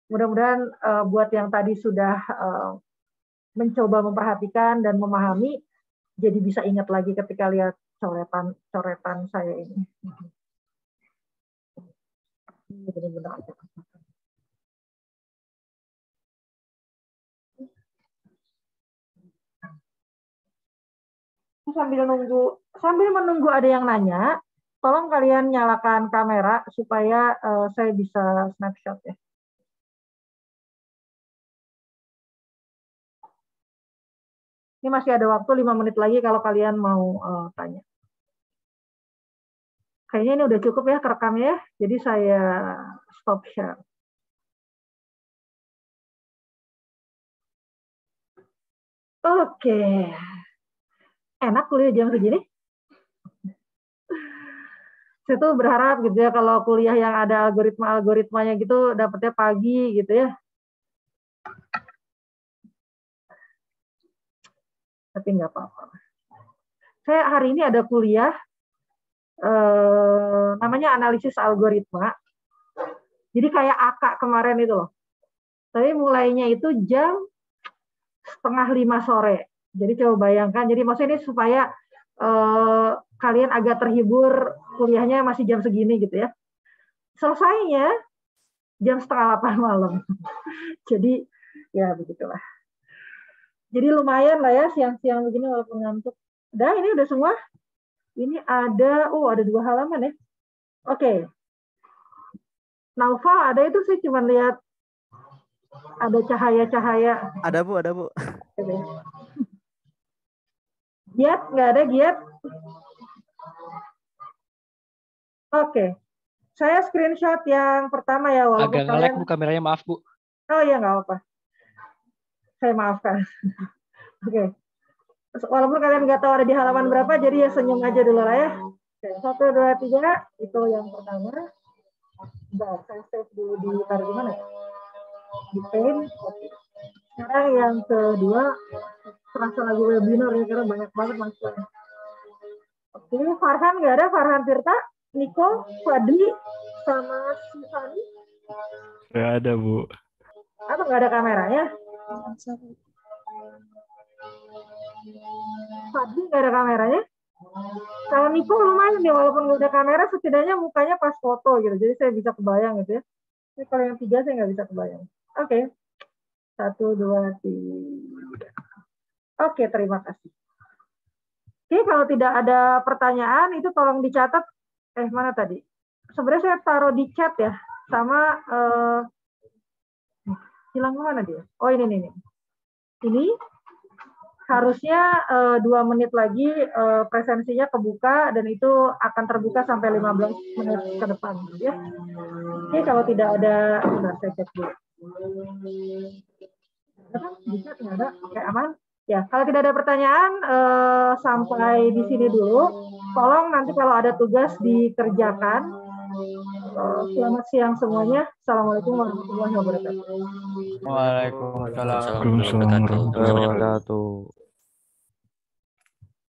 Mudah-mudahan buat yang tadi sudah mencoba memperhatikan dan memahami, jadi bisa ingat lagi ketika lihat coretan saya ini. Benar-benar. Sambil menunggu ada yang nanya, tolong kalian nyalakan kamera supaya saya bisa snapshot ya. Ini masih ada waktu 5 menit lagi kalau kalian mau tanya. Kayaknya ini udah cukup ya kerekamnya ya. Jadi saya stop share. Oke. Enak kuliah jam segini. Saya tuh berharap gitu ya kalau kuliah yang ada algoritmanya gitu dapetnya pagi gitu ya. Tapi nggak apa-apa. Saya hari ini ada kuliah namanya analisis algoritma. Jadi kayak AK kemarin itu loh. Tapi mulainya itu jam 4:30 sore. Jadi coba bayangkan. Jadi maksudnya ini supaya kalian agak terhibur, kuliahnya masih jam segini gitu ya. Selesainya jam 7:30 malam. Jadi ya begitulah. Jadi lumayan lah ya siang-siang begini walaupun ngantuk. Udah, ini udah semua. Ini ada 2 halaman ya. Oke. Naufal ada itu sih cuma lihat ada cahaya-cahaya. Ada Bu. Giat, nggak ada Giat? Oke. Saya screenshot yang pertama ya. Walaupun agak nge-lag Bu kameranya, maaf Bu. Oh iya, nggak apa-apa. Saya maafkan. Oke. Walaupun kalian nggak tahu ada di halaman berapa, jadi ya senyum aja dulu lah ya. Oke, 1, 2, 3. Itu yang pertama. Bentar, saya save dulu ditaruh di mana ya? Di Paint. Oke. Sekarang yang kedua, terasa lagu webinar ya, karena banyak banget masuknya. Oke, Farhan nggak ada? Farhan Tirta, Niko, Fadli, sama Sifani? Nggak ada, Bu. Atau nggak ada kameranya? Fadli nggak ada kameranya? Kalau Niko lumayan nih, walaupun nggak ada kamera, setidaknya mukanya pas foto gitu. Jadi saya bisa kebayang gitu ya. Ini kalau yang 3 saya nggak bisa kebayang. Oke. 1, 2, 3. Oke, terima kasih. Oke, kalau tidak ada pertanyaan, itu tolong dicatat. Mana tadi? Sebenarnya saya taruh di chat ya. Sama, hilang kemana dia? Oh, ini. Ini harusnya 2 menit lagi presensinya kebuka dan itu akan terbuka sampai 15 menit ke depan ya. Oke, kalau tidak ada, saya cek dulu. Bisa nggak ada? Oke, aman. Ya, kalau tidak ada pertanyaan sampai di sini dulu. Tolong nanti kalau ada tugas dikerjakan. Selamat siang semuanya. Assalamualaikum warahmatullahi wabarakatuh. Waalaikumsalam Waalaikumsalam warahmatullahi wabarakatuh.